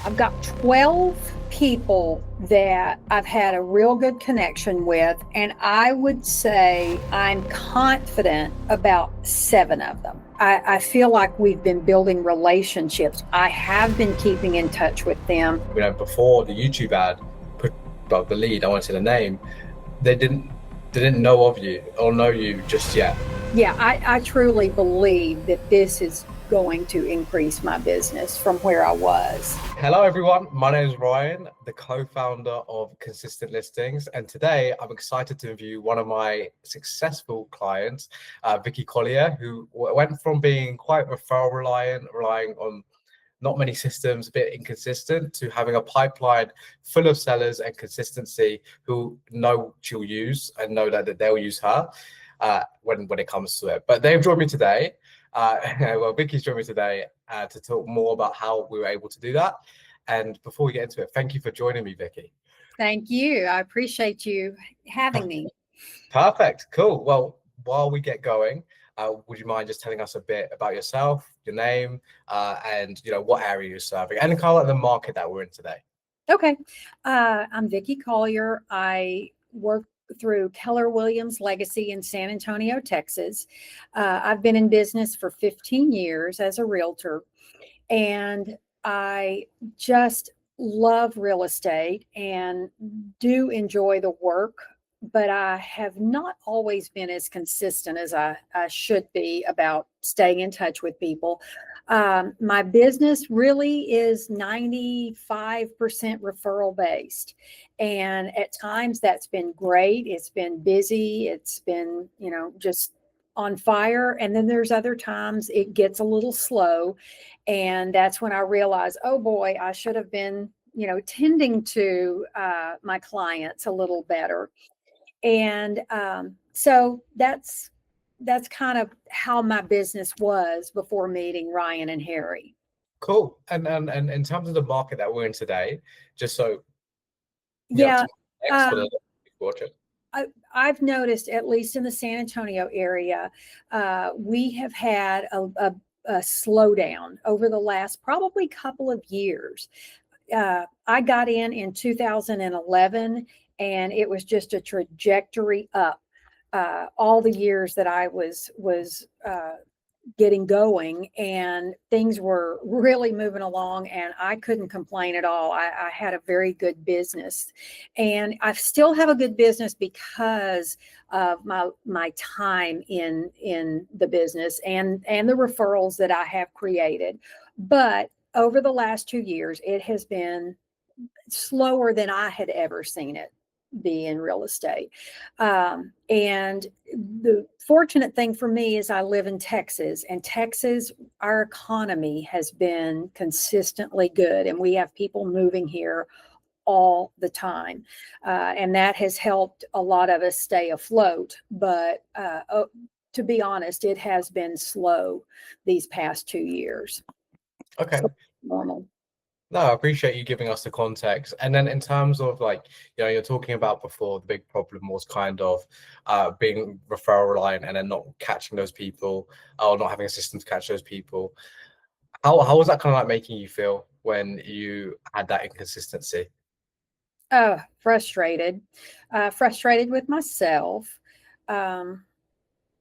I've got 12 people that I've had a real good connection with, and I would say I'm confident about 7 of them. I feel like we've been building relationships. I have been keeping in touch with them. Before the YouTube ad put about the lead, I want to say the name, they didn't know of you or know you just yet. Yeah, I truly believe that this is going to increase my business from where I was. Hello, everyone. My name is Ryan, the co-founder of Consistent Listings, and today I'm excited to interview one of my successful clients, Vicky Collier, who went from being quite referral reliant, relying on not many systems, a bit inconsistent, to having a pipeline full of sellers and consistency who know she'll use and know that they'll use her when it comes to it. But they've joined me today. Well, Vicky's joined me today to talk more about how we were able to do that. And before we get into it, thank you for joining me, Vicky. Thank you. I appreciate you having me. Perfect. Cool. Well, while we get going, would you mind just telling us a bit about yourself, your name, and what area you're serving, and kind of like the market that we're in today? Okay. I'm Vicky Collier. I work through Keller Williams Legacy in San Antonio, Texas. I've been in business for 15 years as a realtor, and I just love real estate and do enjoy the work, but I have not always been as consistent as I should be about staying in touch with people. My business really is 95% referral based. And at times that's been great. It's been busy. It's been, just on fire. And then there's other times it gets a little slow. And that's when I realize, oh boy, I should have been, tending to my clients a little better. And so that's kind of how my business was before meeting Ryan and Harry. Cool. And in terms of the market that we're in today, just so you have Yeah. some context for the watching. I've noticed, at least in the San Antonio area, we have had a slowdown over the last probably couple of years. I got in 2011, and it was just a trajectory up. All the years that I was getting going, and things were really moving along, and I couldn't complain at all. I had a very good business, and I still have a good business because of my time in the business and the referrals that I have created. But over the last 2 years, it has been slower than I had ever seen it be in real estate. And the fortunate thing for me is I live in Texas, and Texas, our economy has been consistently good, and we have people moving here all the time. And that has helped a lot of us stay afloat. But to be honest, it has been slow these past 2 years. Okay. So normal. No, I appreciate you giving us the context. And then in terms of you're talking about before, the big problem was kind of being referral reliant and then not catching those people or not having a system to catch those people. How was that kind of like making you feel when you had that inconsistency? Frustrated, frustrated with myself,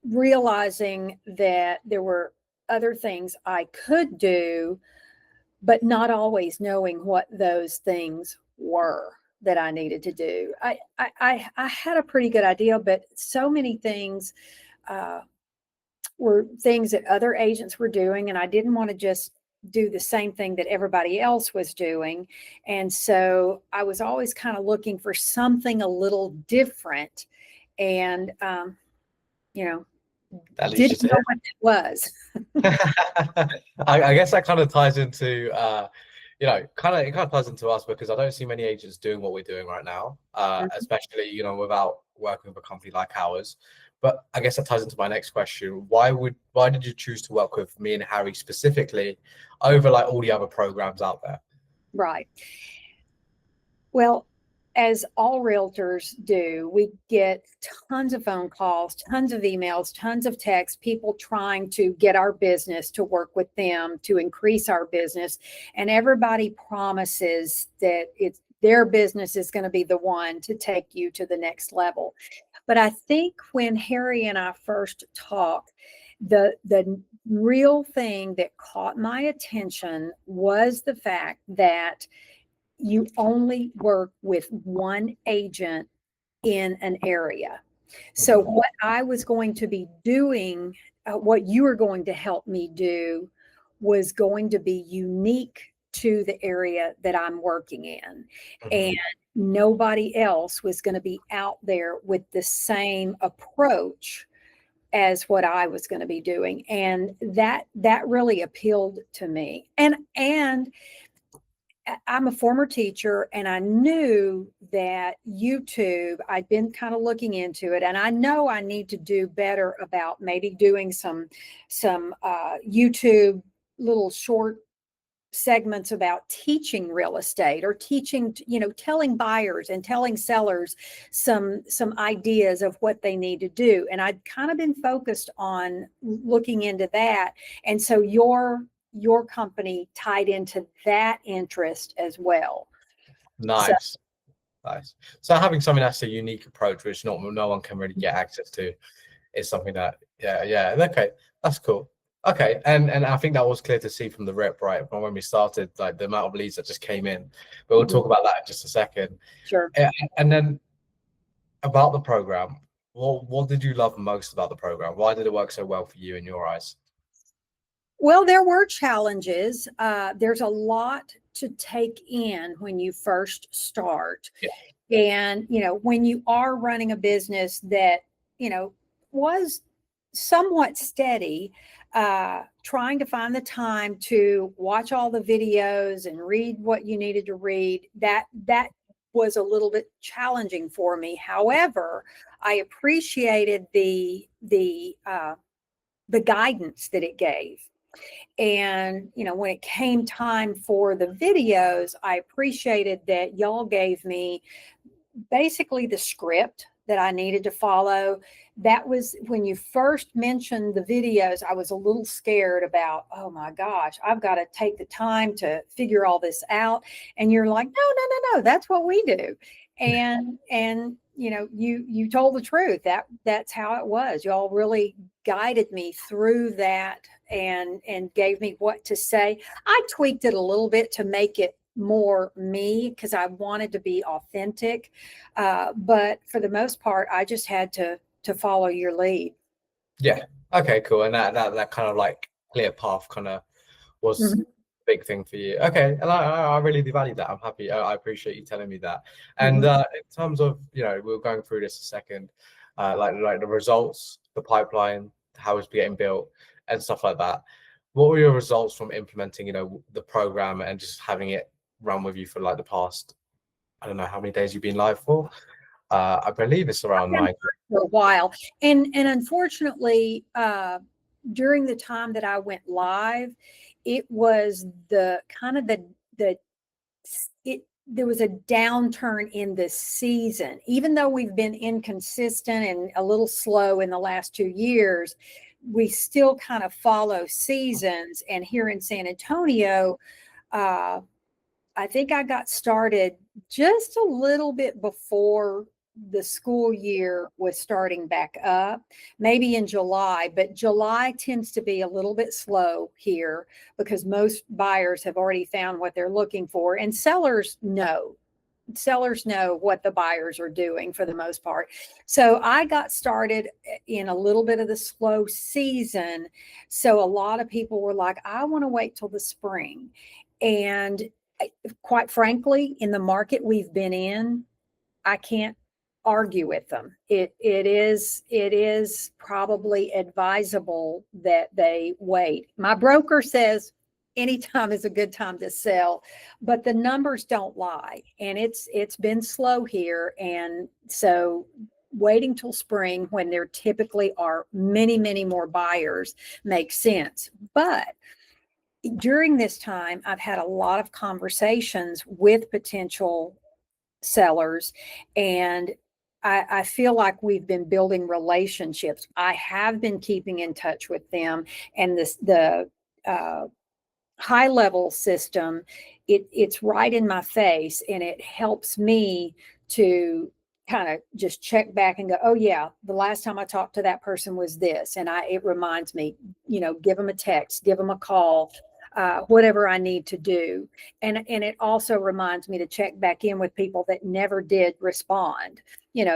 realizing that there were other things I could do, but not always knowing what those things were that I needed to do. I had a pretty good idea, but so many things uh, were things that other agents were doing, and I didn't want to just do the same thing that everybody else was doing. And so I was always kind of looking for something a little different, and you know, That leads you didn't to know what it was. I guess that kind of ties into it kind of ties into us because I don't see many agents doing what we're doing right now, especially without working with a company like ours. But I guess that ties into my next question. Why did you choose to work with me and Harry specifically over like all the other programs out there? Right. Well, as all realtors do, we get tons of phone calls, tons of emails, tons of texts, people trying to get our business to work with them to increase our business. And everybody promises that it's their business is going to be the one to take you to the next level. But I think when Harry and I first talked, the real thing that caught my attention was the fact that you only work with one agent in an area. So Mhm. what I was going to be doing, what you were going to help me do was going to be unique to the area that I'm working in. Mhm. And nobody else was going to be out there with the same approach as what I was going to be doing. And that really appealed to me. And I'm a former teacher, and I knew that YouTube, I'd been kind of looking into it, and I know I need to do better about maybe doing some YouTube little short segments about teaching real estate, or teaching, telling buyers and telling sellers some ideas of what they need to do. And I'd kind of been focused on looking into that. And so your company tied into that interest as well. So Nice. Nice. So having something that's a unique approach, which no one can really get access to, is something that, yeah. Okay, that's cool. Okay, and I think that was clear to see from the rip, right? From when we started, like the amount of leads that just came in. But we'll mhm, talk about that in just a second. sure. And then about the program, what did you love most about the program? Why did it work so well for you in your eyes? Well, there were challenges. There's a lot to take in when you first start. Yeah. And, when you are running a business that, was somewhat steady, trying to find the time to watch all the videos and read what you needed to read, that was a little bit challenging for me. However, I appreciated the guidance that it gave. And, when it came time for the videos, I appreciated that y'all gave me basically the script that I needed to follow. That was when you first mentioned the videos, I was a little scared about, oh my gosh, I've got to take the time to figure all this out. And you're like, no, that's what we do. And you told the truth. That's how it was. Y'all really guided me through that and gave me what to say. I tweaked it a little bit to make it more me because I wanted to be authentic. But for the most part, I just had to follow your lead. Yeah. Okay, cool. And that kind of like clear path kind of was Mhm, a big thing for you. Okay, and I really do value that. I'm happy. I appreciate you telling me that. And mhm. in terms of, we're going through this a second, like the results, the pipeline, how it's getting built, and stuff like that. What were your results from implementing, the program and just having it run with you for like the past, I don't know how many days you've been live for. I believe it's around Been 9. for a while, and unfortunately, during the time that I went live, it was the kind of the it there was a downturn in the season. Even though we've been inconsistent and a little slow in the last 2 years, we still kind of follow seasons. And here in San Antonio, uh, I think I got started just a little bit before the school year was starting back up, maybe in July, but July tends to be a little bit slow here because most buyers have already found what they're looking for, and sellers know what the buyers are doing for the most part. So I got started in a little bit of the slow season. So a lot of people were like, I want to wait till the spring. And quite frankly, in the market we've been in, I can't argue with them. It is probably advisable that they wait. My broker says anytime is a good time to sell, but the numbers don't lie, and it's been slow here, and so waiting till spring when there typically are many more buyers makes sense. But during this time, I've had a lot of conversations with potential sellers, and I feel like we've been building relationships. I have been keeping in touch with them, and the uh, high level system, it's right in my face, and it helps me to kind of just check back and go, oh yeah, the last time I talked to that person was this, and it reminds me, give them a text, give them a call, whatever I need to do. And it also reminds me to check back in with people that never did respond.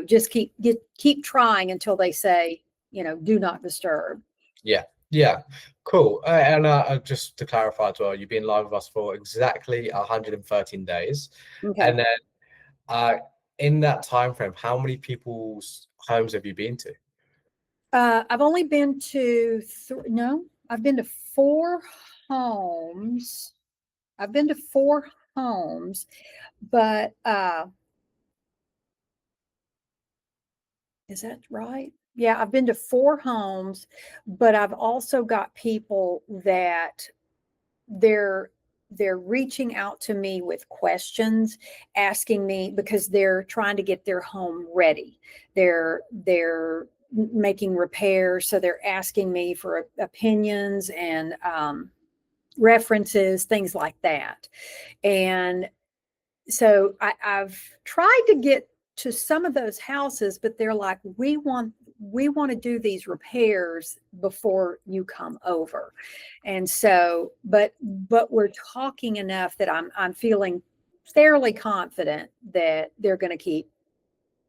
Just keep trying until they say, do not disturb. Yeah, yeah, cool. And just to clarify as well, you've been live with us for exactly 113 days, Okay. and then uh, in that time frame, how many people's homes have you been to? I've only been to no, I've been to four homes. I've been to four homes, but is that right? Yeah, I've been to four homes, but I've also got people that they're they're reaching out to me with questions, asking me because they're trying to get their home ready. They're making repairs, so they're asking me for opinions and references, things like that. And so I've tried to get to some of those houses, but they're like, we want to do these repairs before you come over. And so, but we're talking enough that I'm feeling fairly confident that they're going to keep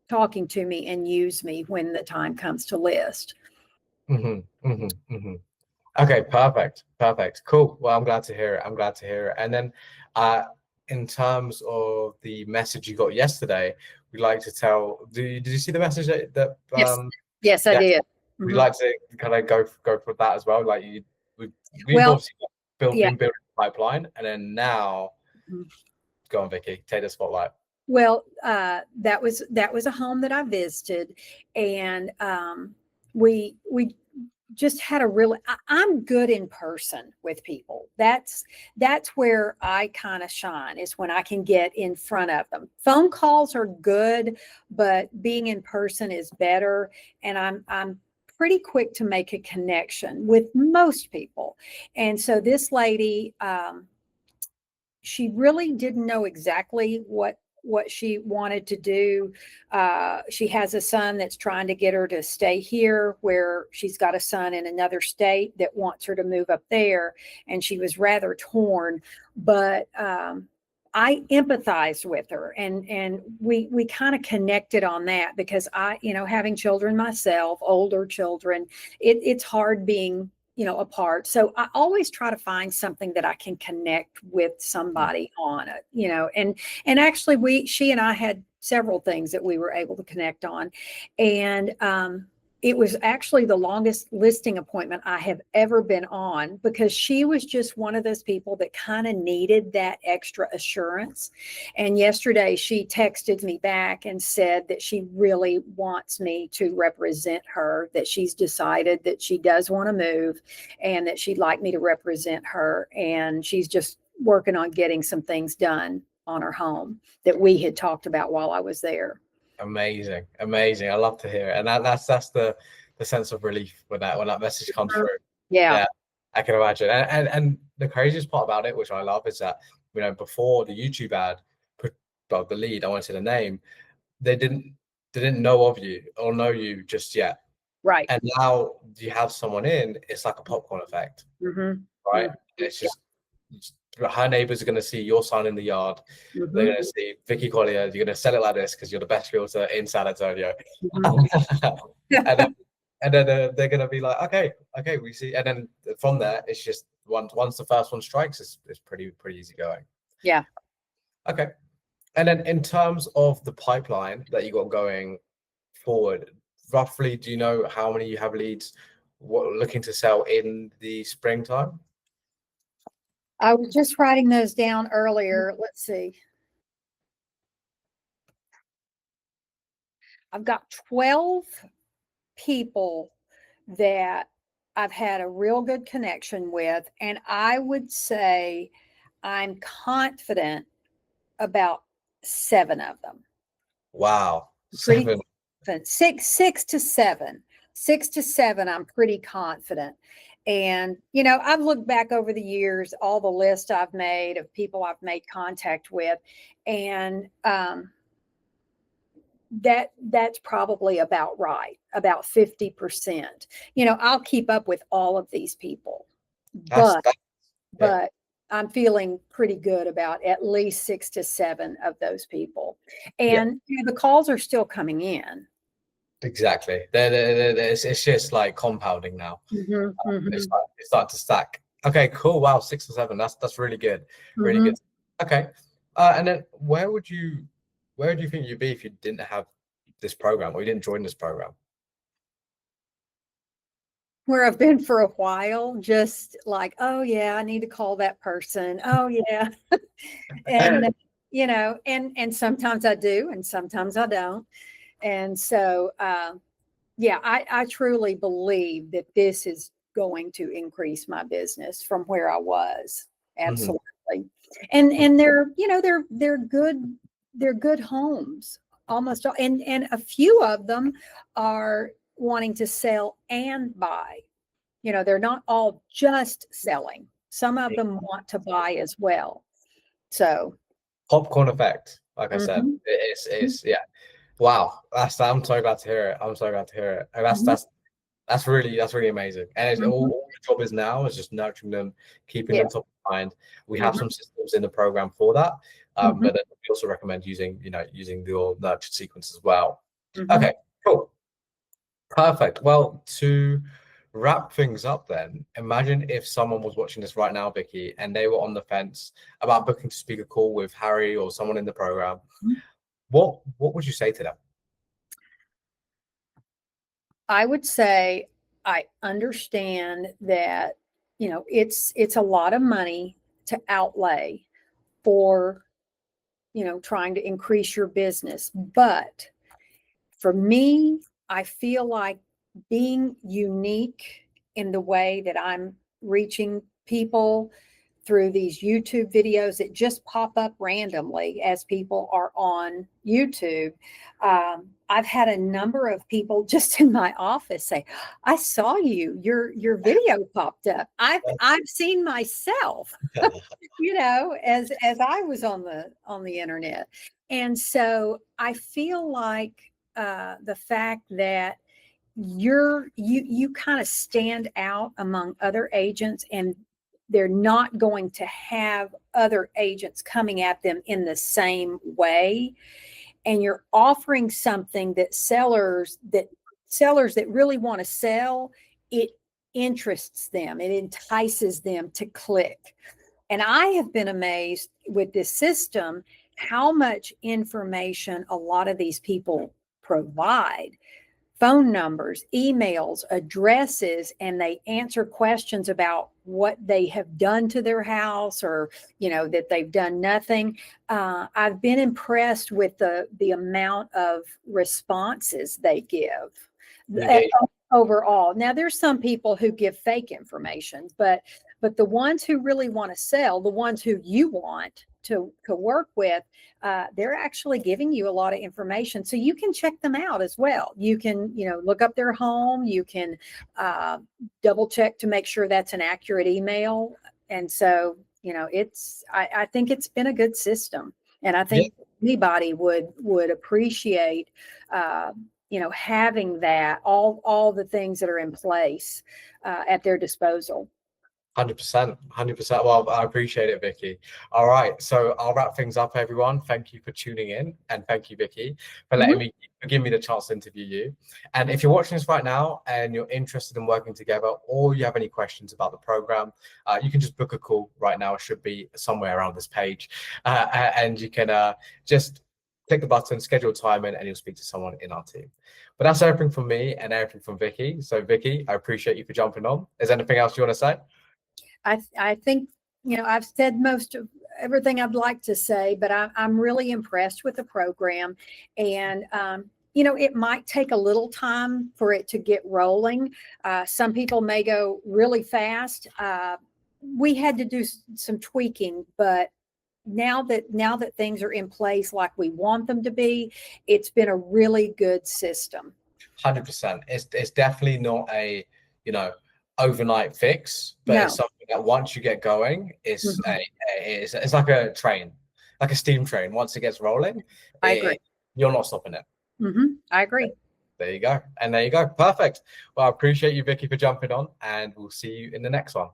talking to me and use me when the time comes to list. Okay, perfect, cool. Well, I'm glad to hear it. I'm glad to hear it. And then, in terms of the message you got yesterday, we'd like to tell. Did you see the message that Yes. Yes, I yeah, did. we'd Mhm. like to kind of go for that as well. Like we've Well, obviously yeah. been building a pipeline, and then now, Mhm. go on, Vicky, take the spotlight. Well, that was a home that I visited, and we just had a really. I'm good in person with people. That's where I kind of shine, is when I can get in front of them. Phone calls are good, but being in person is better. And I'm pretty quick to make a connection with most people. And so this lady, she really didn't know exactly what she wanted to do. She has a son that's trying to get her to stay here, where she's got a son in another state that wants her to move up there, and she was rather torn. But I empathized with her, and we kind of connected on that, because having children myself, older children, it's hard being apart. So I always try to find something that I can connect with somebody on it, and actually she and I had several things that we were able to connect on. And it was actually the longest listing appointment I have ever been on, because she was just one of those people that kind of needed that extra assurance. And yesterday she texted me back and said that she really wants me to represent her, that she's decided that she does want to move, and that she'd like me to represent her. And she's just working on getting some things done on her home that we had talked about while I was there. Amazing. I love to hear it, and that's the sense of relief when that message comes through. Yeah. Yeah, I can imagine. And the craziest part about it, which I love, is that before the YouTube ad put the lead, I want to say the name, they didn't know of you or know you just yet. Right. And now you have someone in, it's like a popcorn effect, Mm-hmm. right? Mm-hmm. It's just her neighbors are going to see your sign in the yard. They're going to see Vicky Collier. You're going to sell it like this because you're the best realtor in San Antonio. Mm-hmm. and then, they're going to be like, okay, we see. And then from there, it's just once the first one strikes, it's pretty easy going. Yeah. Okay. And then in terms of the pipeline that you got going forward, roughly, do you know how many you have leads looking to sell in the springtime? I was just writing those down earlier. Let's see. I've got 12 people that I've had a real good connection with. And I would say I'm confident about 7 of them. Wow. Pretty 7. confident. Six to seven. I'm pretty confident. And, I've looked back over the years, all the lists I've made of people I've made contact with, and that's probably about right, about 50%. I'll keep up with all of these people, That's but that. Yeah, but I'm feeling pretty good about at least 6 to 7 of those people. yeah, And the calls are still coming in. exactly. It's just like compounding now. Mhm, mhm, It's starting to stack. Okay, cool. Wow, 6 or 7. That's really good. Really mhm. good. Okay. And then where do you think you'd be if you didn't have this program or you didn't join this program? Where I've been for a while, just like, oh yeah, I need to call that person. Oh yeah. And and sometimes I do, and sometimes I don't. And so yeah, I truly believe that this is going to increase my business from where I was. Mhm. Absolutely. And they're good homes. Almost all, and a few of them are wanting to sell and buy. They're not all just selling. Some of them want to buy as well. So, Popcorn effect, like I said. mhm, It's yeah. Wow. I'm so glad to hear it. I'm so glad to hear it. And mhm, that's really amazing. And it's mhm. all the job is now is just nurturing them, keeping Yeah. them top of mind. We have Mhm, some systems in the program for that. mhm, But then we also recommend using your nurture sequence as well. mhm. Okay, cool. Perfect. Well, to wrap things up then, imagine if someone was watching this right now, Vicky, and they were on the fence about booking to speak a call with Harry or someone in the program. What would you say to them? I would say I understand that, it's a lot of money to outlay for, trying to increase your business. But for me, I feel like being unique in the way that I'm reaching people through these YouTube videos that just pop up randomly as people are on YouTube. I've had a number of people just in my office say, "I saw you. Your video popped up. I've seen myself, as I was on the internet." And so I feel like the fact that you kind of stand out among other agents, and they're not going to have other agents coming at them in the same way, and you're offering something that sellers that really want to sell, it interests them, it entices them to click. And I have been amazed with this system how much information a lot of these people provide: phone numbers, emails, addresses, and they answer questions about what they have done to their house, or that they've done nothing. I've been impressed with the amount of responses they give uh, Engage. overall. Now, there's some people who give fake information, but the ones who really want to sell, the ones who you want to work with, they're actually giving you a lot of information, so you can check them out as well. You can look up their home. You can double check to make sure that's an accurate email. And so I think it's been a good system, and I Yeah. think anybody would appreciate having that, all the things that are in place at their disposal. 100%, 100%. Well, I appreciate it, Vicky. All right, so I'll wrap things up, everyone. Thank you for tuning in, and thank you, Vicky, for Mhm. giving me the chance to interview you. And if you're watching this right now and you're interested in working together, or you have any questions about the program, you can just book a call right now. It should be somewhere around this page, and you can just click the button, schedule time in, and you'll speak to someone in our team. But that's everything from me and everything from Vicky. So, Vicky, I appreciate you for jumping on. Is there anything else you want to say? I think I've said most of everything I'd like to say, but I'm really impressed with the program, and it might take a little time for it to get rolling. Some people may go really fast. We had to do some tweaking, but now that things are in place like we want them to be, it's been a really good system. 100%. It's definitely not a, overnight fix, but No. it's something that once you get going, it's Mhm. it's like a train, like a steam train. Once it gets rolling, I agree. you're not stopping it. I agree. There you go. And there you go. Perfect. Well, I appreciate you, Vicky, for jumping on, and we'll see you in the next one.